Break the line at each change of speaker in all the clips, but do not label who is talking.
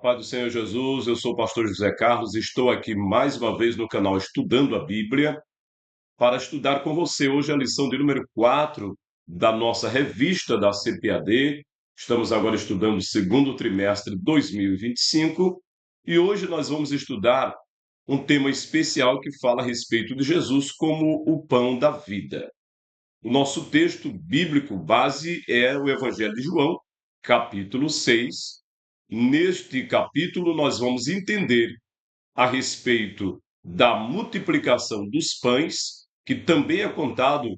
Paz do Senhor Jesus, eu sou o pastor José Carlos e estou aqui mais uma vez no canal Estudando a Bíblia para estudar com você hoje a lição de número 4 da nossa revista da CPAD. Estamos agora estudando o segundo trimestre de 2025 e hoje nós vamos estudar um tema especial que fala a respeito de Jesus como o pão da vida. O nosso texto bíblico base é o Evangelho de João, capítulo 6. Neste capítulo, nós vamos entender a respeito da multiplicação dos pães, que também é contado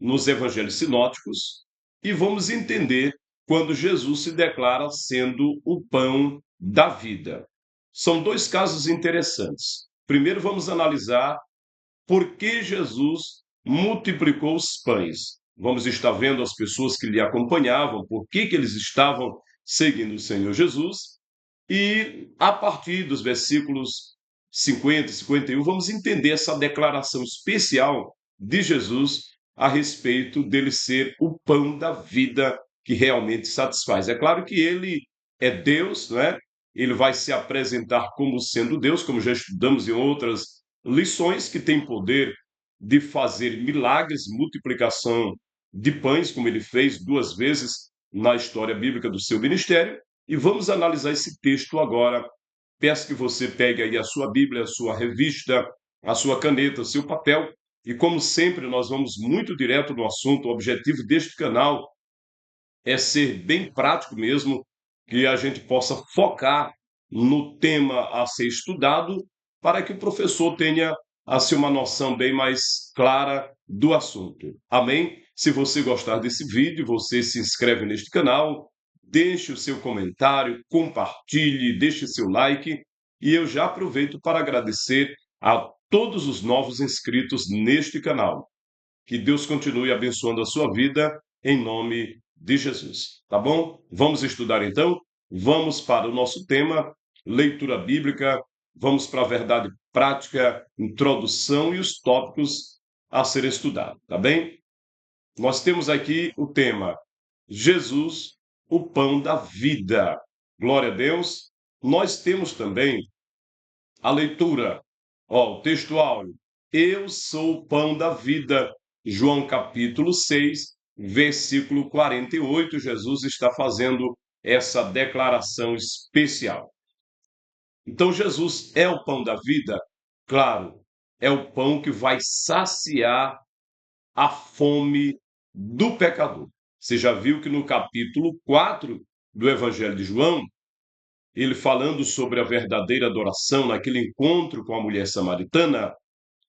nos evangelhos sinóticos, e vamos entender quando Jesus se declara sendo o pão da vida. São dois casos interessantes. Primeiro, vamos analisar por que Jesus multiplicou os pães. Vamos estar vendo as pessoas que lhe acompanhavam, por que eles estavam seguindo o Senhor Jesus. E a partir dos versículos 50 e 51, vamos entender essa declaração especial de Jesus a respeito dele ser o pão da vida que realmente satisfaz. É claro que ele é Deus, não é? Ele vai se apresentar como sendo Deus, como já estudamos em outras lições, que tem poder de fazer milagres, multiplicação de pães, como ele fez 2 vezes na história bíblica do seu ministério. E vamos analisar esse texto agora. Peço que você pegue aí a sua Bíblia, a sua revista, a sua caneta, o seu papel. E como sempre, nós vamos muito direto no assunto. O objetivo deste canal é ser bem prático mesmo, que a gente possa focar no tema a ser estudado, para que o professor tenha assim uma noção bem mais clara do assunto. Amém? Se você gostar desse vídeo, você se inscreve neste canal, deixe o seu comentário, compartilhe, deixe seu like, e eu já aproveito para agradecer a todos os novos inscritos neste canal. Que Deus continue abençoando a sua vida, em nome de Jesus. Tá bom? Vamos estudar então? Vamos para o nosso tema, leitura bíblica, vamos para a verdade prática, introdução e os tópicos a ser estudado, tá bem? Nós temos aqui o tema Jesus, o pão da vida. Glória a Deus. Nós temos também a leitura, o texto áureo. Eu sou o pão da vida. João capítulo 6, versículo 48. Jesus está fazendo essa declaração especial. Então, Jesus é o pão da vida? Claro, é o pão que vai saciar a fome do pecador. Você já viu que no capítulo 4 do Evangelho de João, ele falando sobre a verdadeira adoração, naquele encontro com a mulher samaritana,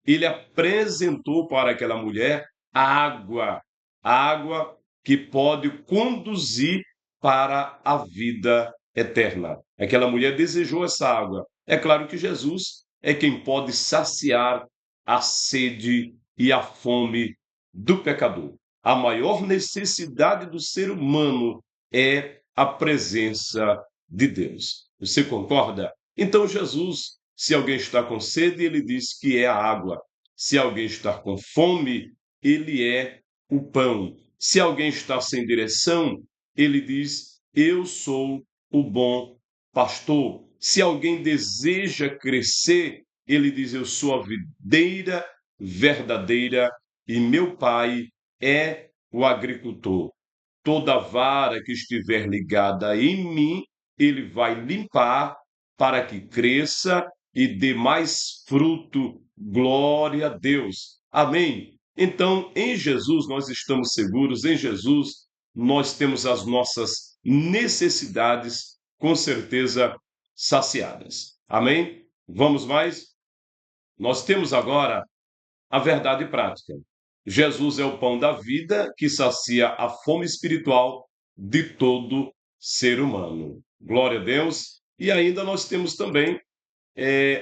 ele apresentou para aquela mulher a água que pode conduzir para a vida eterna. Aquela mulher desejou essa água. É claro que Jesus é quem pode saciar a sede e a fome do pecador. A maior necessidade do ser humano é a presença de Deus. Você concorda? Então, Jesus, se alguém está com sede, ele diz que é a água. Se alguém está com fome, ele é o pão. Se alguém está sem direção, ele diz: eu sou o bom pastor. Se alguém deseja crescer, ele diz: eu sou a videira verdadeira e meu pai é o agricultor. Toda vara que estiver ligada em mim, ele vai limpar para que cresça e dê mais fruto. Glória a Deus. Amém. Então, em Jesus nós estamos seguros, em Jesus nós temos as nossas necessidades com certeza saciadas. Amém? Vamos mais? Nós temos agora a verdade prática. Jesus é o pão da vida que sacia a fome espiritual de todo ser humano. Glória a Deus. E ainda nós temos também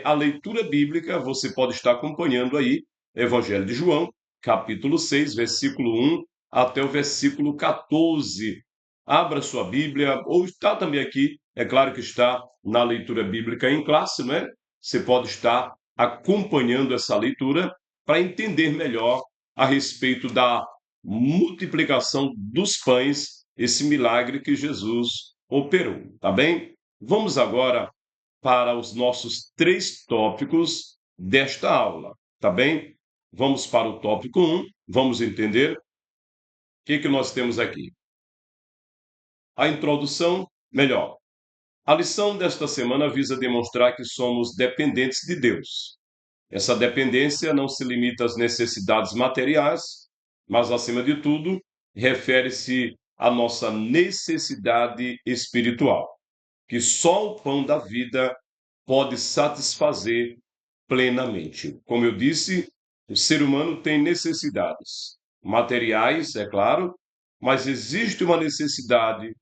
a leitura bíblica. Você pode estar acompanhando aí, Evangelho de João, capítulo 6, versículo 1 até o versículo 14. Abra sua Bíblia, ou está também aqui, é claro que está na leitura bíblica em classe, não é? Você pode estar acompanhando essa leitura para entender melhor a respeito da multiplicação dos pães, esse milagre que Jesus operou, tá bem? Vamos agora para os nossos 3 tópicos desta aula, tá bem? Vamos para o tópico 1, vamos entender o que nós temos aqui. A introdução, melhor. A lição desta semana visa demonstrar que somos dependentes de Deus. Essa dependência não se limita às necessidades materiais, mas, acima de tudo, refere-se à nossa necessidade espiritual, que só o pão da vida pode satisfazer plenamente. Como eu disse, o ser humano tem necessidades materiais, é claro, mas existe uma necessidade,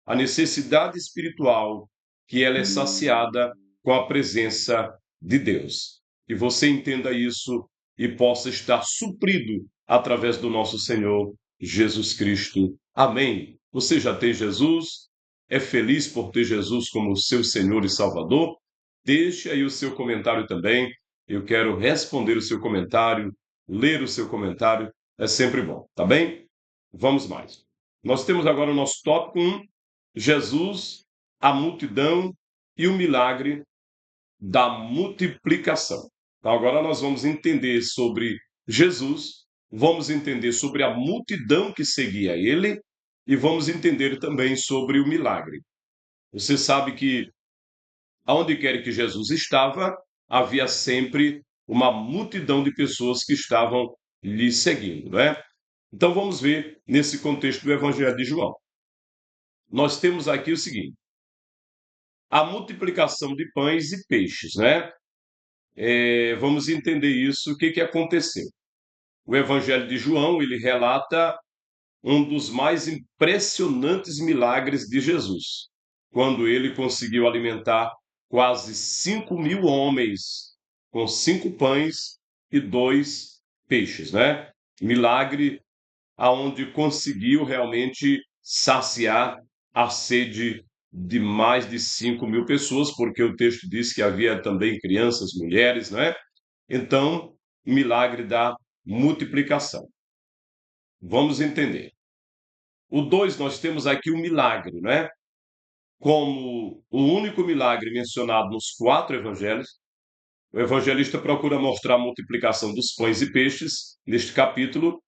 a necessidade espiritual, que ela é saciada com a presença de Deus. Que você entenda isso e possa estar suprido através do nosso Senhor Jesus Cristo. Amém. Você já tem Jesus? É feliz por ter Jesus como seu Senhor e Salvador? Deixe aí o seu comentário também. Eu quero responder o seu comentário, ler o seu comentário. É sempre bom, tá bem? Vamos mais. Nós temos agora o nosso tópico 1, Jesus, a multidão e o milagre da multiplicação. Então, agora nós vamos entender sobre Jesus, vamos entender sobre a multidão que seguia ele e vamos entender também sobre o milagre. Você sabe que aonde quer que Jesus estava, havia sempre uma multidão de pessoas que estavam lhe seguindo, né? Então vamos ver nesse contexto do Evangelho de João. Nós temos aqui o seguinte: a multiplicação de pães e peixes, né? Vamos entender isso, o que aconteceu. O Evangelho de João, ele relata um dos mais impressionantes milagres de Jesus, quando ele conseguiu alimentar quase 5.000 homens com 5 pães e 2 peixes, né? Milagre aonde conseguiu realmente saciar a sede de mais de 5.000 pessoas, porque o texto diz que havia também crianças, mulheres, né? Então, milagre da multiplicação. Vamos entender. O 2, nós temos aqui o milagre, né? Como o único milagre mencionado nos 4 evangelhos, o evangelista procura mostrar a multiplicação dos pães e peixes, neste capítulo,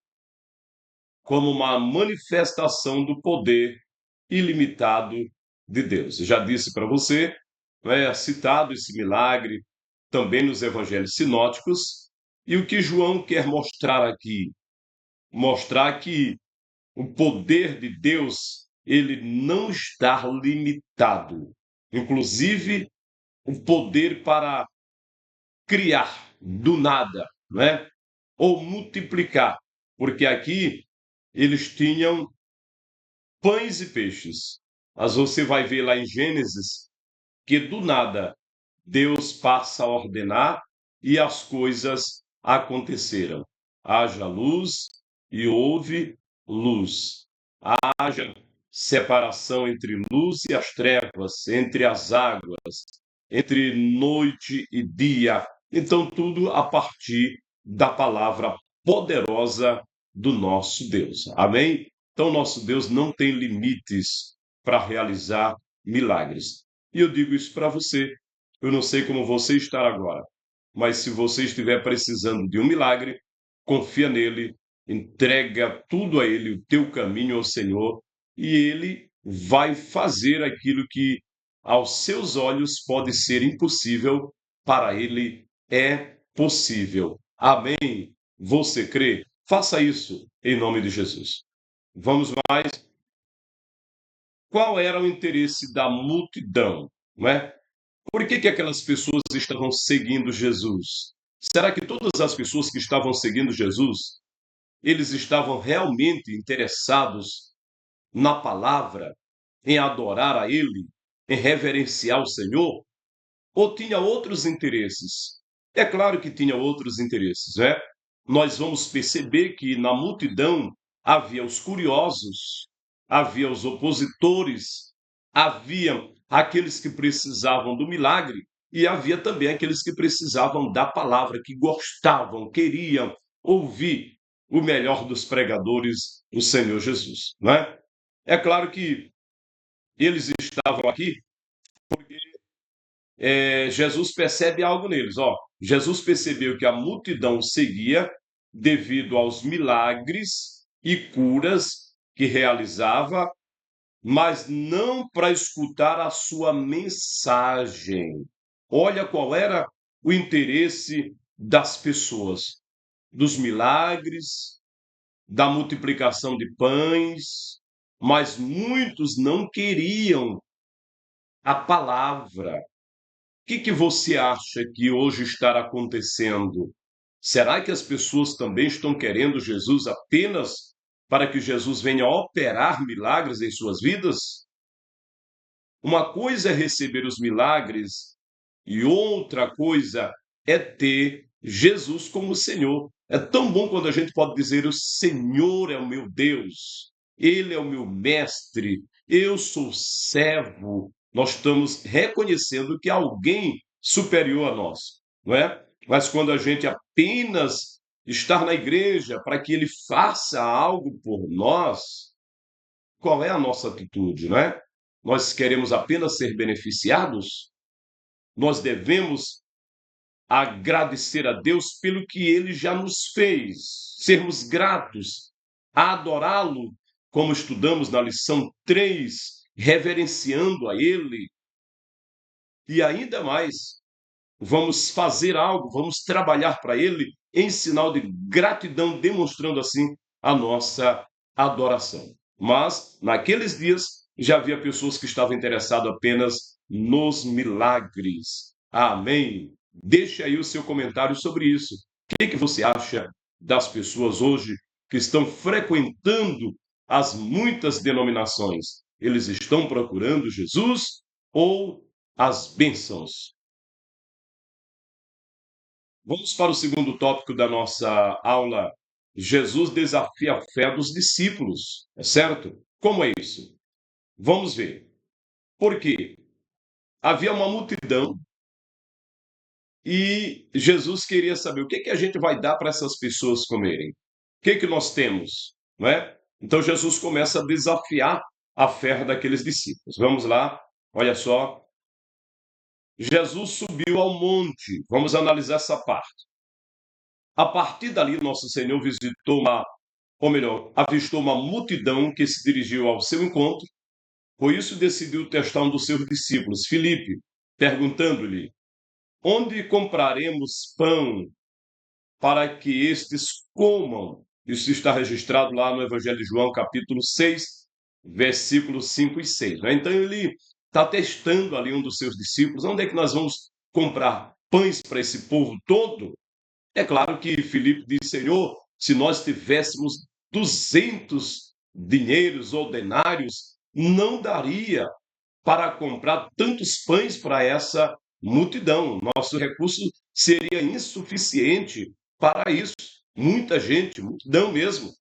como uma manifestação do poder ilimitado de Deus. Eu já disse para você, citado esse milagre também nos evangelhos sinóticos, e o que João quer mostrar aqui? Mostrar que o poder de Deus, ele não está limitado. Inclusive, o poder para criar do nada, né? Ou multiplicar, porque aqui eles tinham pães e peixes. Mas você vai ver lá em Gênesis que do nada Deus passa a ordenar e as coisas aconteceram. Haja luz e houve luz. Haja separação entre luz e as trevas, entre as águas, entre noite e dia. Então, tudo a partir da palavra poderosa do nosso Deus. Amém? Então, nosso Deus não tem limites para realizar milagres. E eu digo isso para você. Eu não sei como você está agora, mas se você estiver precisando de um milagre, confia nele, entrega tudo a ele, o teu caminho ao Senhor, e ele vai fazer aquilo que aos seus olhos pode ser impossível, para ele é possível. Amém? Você crê? Faça isso em nome de Jesus. Vamos mais. Qual era o interesse da multidão, não é? Por que aquelas pessoas estavam seguindo Jesus? Será que todas as pessoas que estavam seguindo Jesus, eles estavam realmente interessados na palavra, em adorar a Ele, em reverenciar o Senhor? Ou tinha outros interesses? É claro que tinha outros interesses, né? Nós vamos perceber que na multidão havia os curiosos, havia os opositores, havia aqueles que precisavam do milagre e havia também aqueles que precisavam da palavra, que gostavam, queriam ouvir o melhor dos pregadores, o Senhor Jesus, não é? É claro que eles estavam aqui Jesus percebe algo neles. Jesus percebeu que a multidão o seguia devido aos milagres e curas que realizava, mas não para escutar a sua mensagem. Olha qual era o interesse das pessoas, dos milagres, da multiplicação de pães, mas muitos não queriam a palavra. O que você acha que hoje está acontecendo? Será que as pessoas também estão querendo Jesus apenas para que Jesus venha operar milagres em suas vidas? Uma coisa é receber os milagres e outra coisa é ter Jesus como Senhor. É tão bom quando a gente pode dizer: o Senhor é o meu Deus, Ele é o meu mestre, eu sou servo. Nós estamos reconhecendo que há alguém superior a nós, não é? Mas quando a gente apenas está na igreja para que Ele faça algo por nós, qual é a nossa atitude, não é? Nós queremos apenas ser beneficiados? Nós devemos agradecer a Deus pelo que ele já nos fez, sermos gratos, adorá-lo, como estudamos na lição 3, reverenciando a ele, e ainda mais, vamos fazer algo, vamos trabalhar para ele em sinal de gratidão, demonstrando assim a nossa adoração. Mas, naqueles dias, já havia pessoas que estavam interessadas apenas nos milagres. Amém. Deixe aí o seu comentário sobre isso. O que você acha das pessoas hoje que estão frequentando as muitas denominações? Eles estão procurando Jesus ou as bênçãos? Vamos para o segundo tópico da nossa aula. Jesus desafia a fé dos discípulos, é certo? Como é isso? Vamos ver. Por quê? Havia uma multidão e Jesus queria saber o que que a gente vai dar para essas pessoas comerem. O que que nós temos, não é? Então Jesus começa a desafiar a fé daqueles discípulos. Vamos lá, olha só. Jesus subiu ao monte. Vamos analisar essa parte. A partir dali, nosso Senhor visitou ou melhor, avistou uma multidão que se dirigiu ao seu encontro. Por isso decidiu testar um dos seus discípulos, Filipe, perguntando-lhe: onde compraremos pão para que estes comam? Isso está registrado lá no Evangelho de João, capítulo 6, versículos 5 e 6. Né? Então ele está testando ali um dos seus discípulos: onde é que nós vamos comprar pães para esse povo todo? É claro que Filipe disse: Senhor, se nós tivéssemos 200 dinheiros ou denários, não daria para comprar tantos pães para essa multidão. Nosso recurso seria insuficiente para isso. Muita gente, multidão mesmo.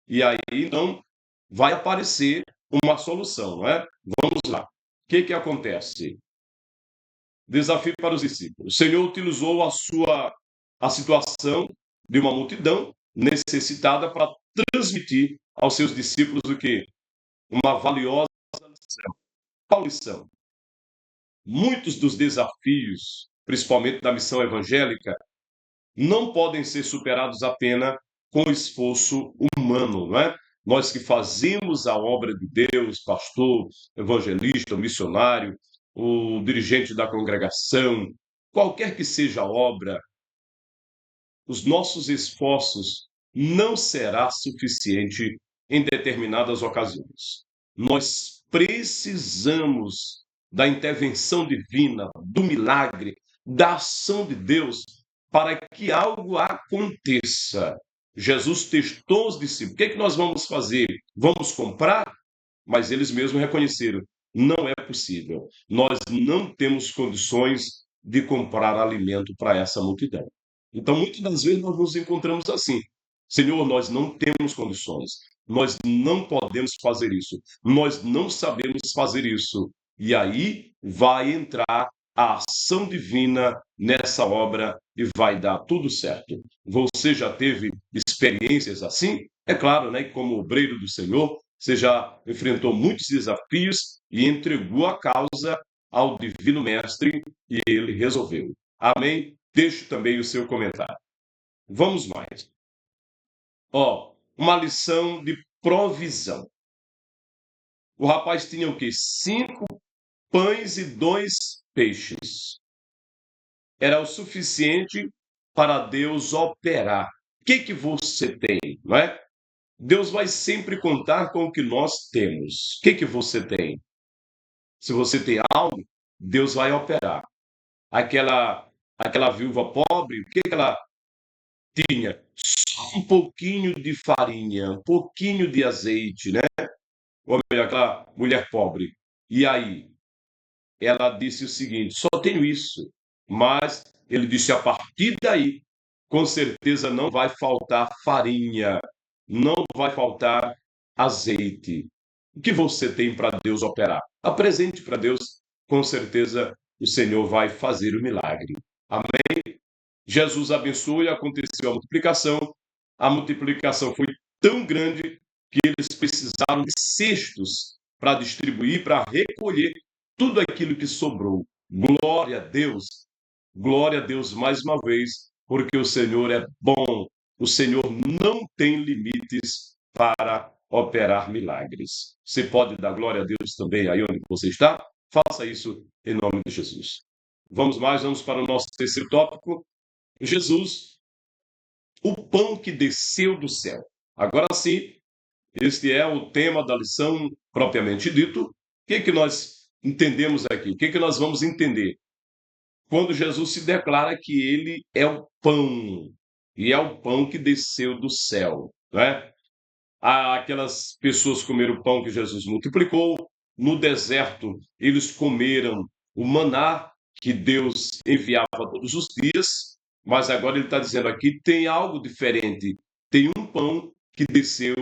E aí, então, vai aparecer uma solução, não é? Vamos lá. O que acontece? Desafio para os discípulos. O Senhor utilizou a situação de uma multidão necessitada para transmitir aos seus discípulos o quê? Uma valiosa lição. Qual lição? Muitos dos desafios, principalmente da missão evangélica, não podem ser superados apenas com esforço humano, não é? Nós que fazemos a obra de Deus, pastor, evangelista, missionário, o dirigente da congregação, qualquer que seja a obra, os nossos esforços não será suficiente em determinadas ocasiões. Nós precisamos da intervenção divina, do milagre, da ação de Deus para que algo aconteça. Jesus testou os discípulos. O que que nós vamos fazer? Vamos comprar? Mas eles mesmos reconheceram: não é possível. Nós não temos condições de comprar alimento para essa multidão. Então, muitas das vezes, nós nos encontramos assim: Senhor, nós não temos condições, nós não podemos fazer isso, nós não sabemos fazer isso. E aí vai entrar a ação divina nessa obra e vai dar tudo certo. Você já teve experiências assim? É claro, né, que como obreiro do Senhor, você já enfrentou muitos desafios e entregou a causa ao Divino Mestre e ele resolveu. Amém? Deixe também o seu comentário. Vamos mais. Uma lição de provisão. O rapaz tinha o quê? 5 pães e 2 peixes. Era o suficiente para Deus operar. O que você tem, não é? Deus vai sempre contar com o que nós temos. O que você tem? Se você tem algo, Deus vai operar. Aquela viúva pobre, o que ela tinha? Só um pouquinho de farinha, um pouquinho de azeite, né? Ou melhor, aquela mulher pobre. E aí, ela disse o seguinte: só tenho isso. Mas ele disse: a partir daí, com certeza não vai faltar farinha, não vai faltar azeite. O que você tem para Deus operar? Apresente para Deus, com certeza o Senhor vai fazer o milagre. Amém? Jesus abençoou e aconteceu a multiplicação. A multiplicação foi tão grande que eles precisaram de cestos para distribuir, para recolher tudo aquilo que sobrou. Glória a Deus mais uma vez, porque o Senhor é bom. O Senhor não tem limites para operar milagres. Você pode dar glória a Deus também aí onde você está? Faça isso em nome de Jesus. Vamos para o nosso terceiro tópico. Jesus, o pão que desceu do céu. Agora sim, este é o tema da lição propriamente dito. O que nós entendemos aqui? O que nós vamos entender? Quando Jesus se declara que ele é o pão, e é o pão que desceu do céu, né? Aquelas pessoas comeram o pão que Jesus multiplicou, no deserto eles comeram o maná que Deus enviava todos os dias, mas agora ele está dizendo aqui, tem algo diferente, tem um pão que desceu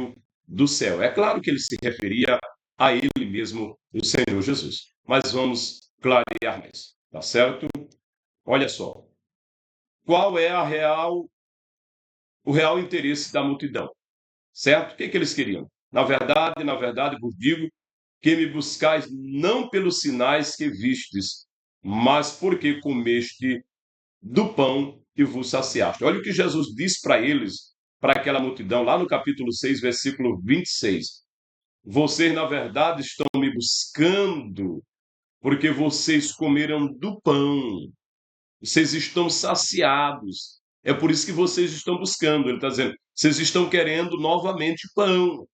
do céu. É claro que ele se referia a ele mesmo, o Senhor Jesus, mas vamos clarear mais, tá certo? Olha só, qual é o real interesse da multidão, certo? O que eles queriam? Na verdade, vos digo que me buscais não pelos sinais que vistes, mas porque comeste do pão e vos saciaste. Olha o que Jesus diz para eles, para aquela multidão, lá no capítulo 6, versículo 26. Vocês, na verdade, estão me buscando porque vocês comeram do pão. Vocês estão saciados. É por isso que vocês estão buscando. Ele está dizendo, vocês estão querendo novamente pão.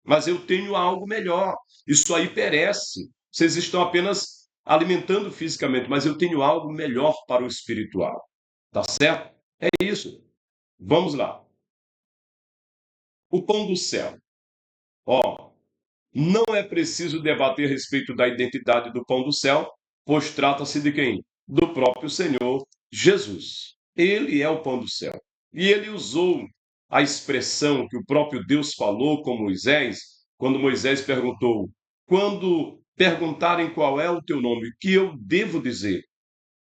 Mas eu tenho algo melhor. Isso aí perece. Vocês estão apenas alimentando fisicamente, mas eu tenho algo melhor para o espiritual. Tá certo? É isso. Vamos lá. O pão do céu. Ó, não é preciso debater a respeito da identidade do pão do céu, pois trata-se de quem? Do próprio Senhor Jesus. Ele é o pão do céu. E ele usou a expressão que o próprio Deus falou com Moisés, quando Moisés perguntou: quando perguntarem qual é o teu nome, o que eu devo dizer?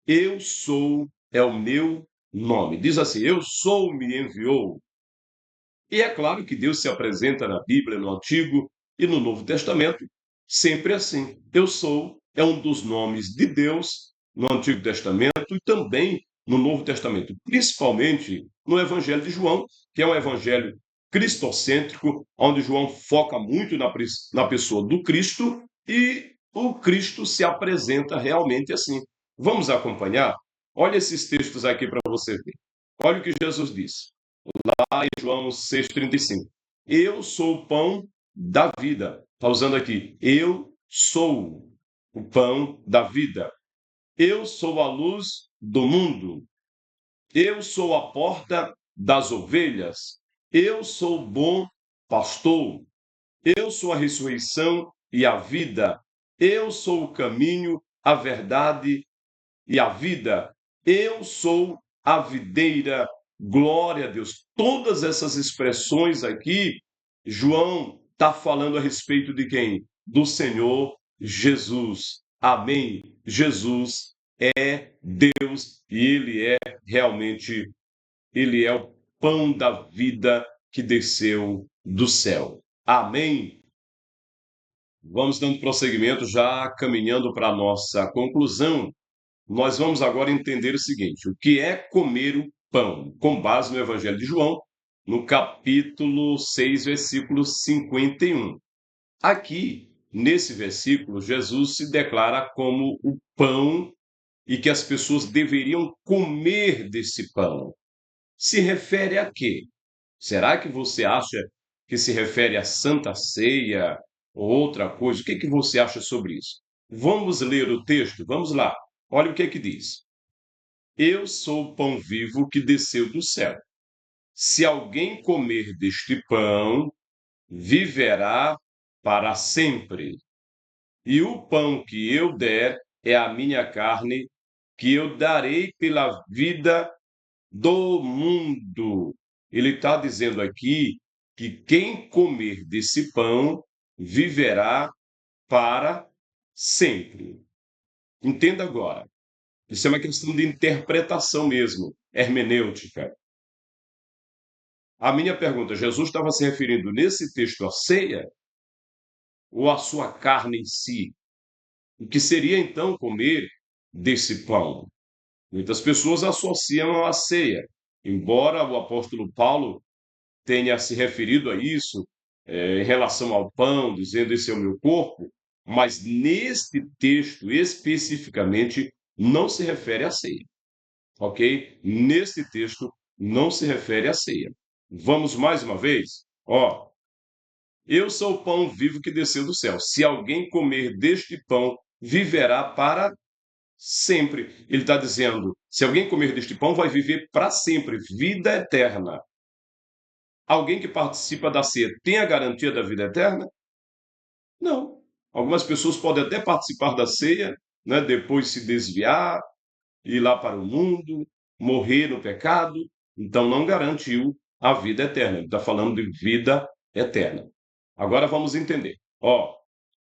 Eu sou é o meu nome. Diz assim: eu sou, me enviou. E é claro que Deus se apresenta na Bíblia, no Antigo e no Novo Testamento, sempre assim. Eu sou é um dos nomes de Deus no Antigo Testamento e também no Novo Testamento, principalmente no Evangelho de João, que é um evangelho cristocêntrico, onde João foca muito na pessoa do Cristo e o Cristo se apresenta realmente assim. Vamos acompanhar? Olha esses textos aqui para você ver. Olha o que Jesus disse lá em João 6,35. Eu sou o pão da vida. Está usando aqui. Eu sou o pão da vida. Eu sou a luz do mundo. Eu sou a porta das ovelhas. Eu sou o bom pastor. Eu sou a ressurreição e a vida. Eu sou o caminho, a verdade e a vida. Eu sou a videira. Glória a Deus. Todas essas expressões aqui, João está falando a respeito de quem? Do Senhor Jesus. Amém. Jesus é Deus e ele é realmente, ele é o pão da vida que desceu do céu. Amém. Vamos dando prosseguimento, já caminhando para a nossa conclusão. Nós vamos agora entender o seguinte: o que é comer o pão, com base no Evangelho de João, no capítulo 6, versículo 51. Aqui, nesse versículo, Jesus se declara como o pão e que as pessoas deveriam comer desse pão. Se refere a quê? Será que você acha que se refere à Santa Ceia ou outra coisa? O que que você acha sobre isso? Vamos ler o texto? Vamos lá. Olha o que é que diz. Eu sou o pão vivo que desceu do céu. Se alguém comer deste pão, viverá para sempre. E o pão que eu der é a minha carne, que eu darei pela vida do mundo. Ele está dizendo aqui que quem comer desse pão viverá para sempre. Entenda agora. Isso é uma questão de interpretação mesmo, hermenêutica. A minha pergunta: Jesus estava se referindo nesse texto à ceia ou à sua carne em si? O que seria então comer desse pão? Muitas pessoas associam à ceia, embora o apóstolo Paulo tenha se referido a isso em relação ao pão, dizendo esse é o meu corpo, mas neste texto especificamente não se refere à ceia, ok? Neste texto não se refere à ceia. Vamos mais uma vez? Ó, eu sou o pão vivo que desceu do céu. Se alguém comer deste pão, viverá para sempre. Ele está dizendo: se alguém comer deste pão, vai viver para sempre, vida eterna. Alguém que participa da ceia tem a garantia da vida eterna? Não. Algumas pessoas podem até participar da ceia, né, depois se desviar, ir lá para o mundo, morrer no pecado, então não garantiu a vida eterna. Ele está falando de vida eterna. Agora vamos entender. Ó,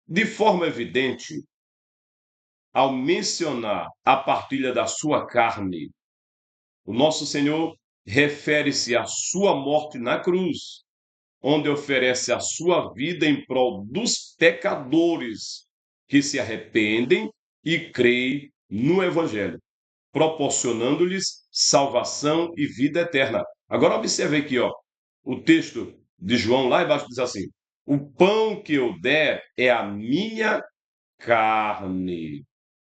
de forma evidente, ao mencionar a partilha da sua carne, o nosso Senhor refere-se à sua morte na cruz, onde oferece a sua vida em prol dos pecadores que se arrependem e creem no Evangelho, proporcionando-lhes salvação e vida eterna. Agora observe aqui, ó, o texto de João lá embaixo diz assim: o pão que eu der é a minha carne,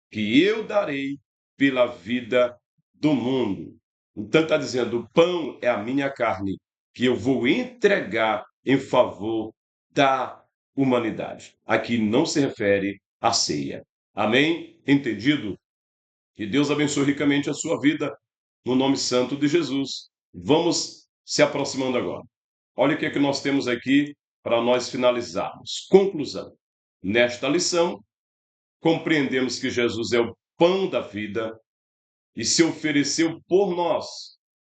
que eu darei pela vida do mundo. Então está dizendo, o pão é a minha carne, que eu vou entregar em favor da humanidade. Aqui não se refere à ceia. Amém? Entendido? Que Deus abençoe ricamente a sua vida, no nome santo de Jesus. Vamos se aproximando agora. Olha o que é que nós temos aqui para nós finalizarmos. Conclusão. Nesta lição, compreendemos que Jesus é o pão da vida e se ofereceu por nós.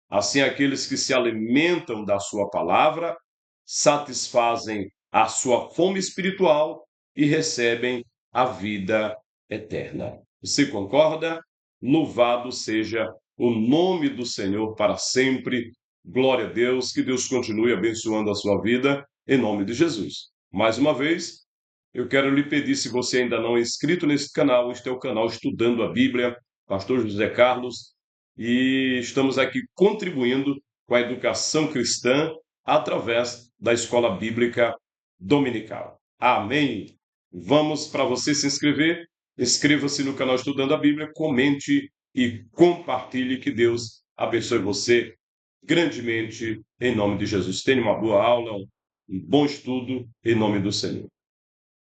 Assim, aqueles que se alimentam da sua palavra satisfazem a sua fome espiritual e recebem a vida eterna. Você concorda? Louvado seja o nome do Senhor para sempre. Glória a Deus, que Deus continue abençoando a sua vida, em nome de Jesus. Mais uma vez, eu quero lhe pedir, se você ainda não é inscrito nesse canal, este é o canal Estudando a Bíblia, Pastor José Carlos, e estamos aqui contribuindo com a educação cristã através da Escola Bíblica Dominical. Amém? Vamos, para você se inscrever, inscreva-se no canal Estudando a Bíblia, comente e compartilhe. Que Deus abençoe você grandemente, em nome de Jesus. Tenha uma boa aula, um bom estudo, em nome do Senhor.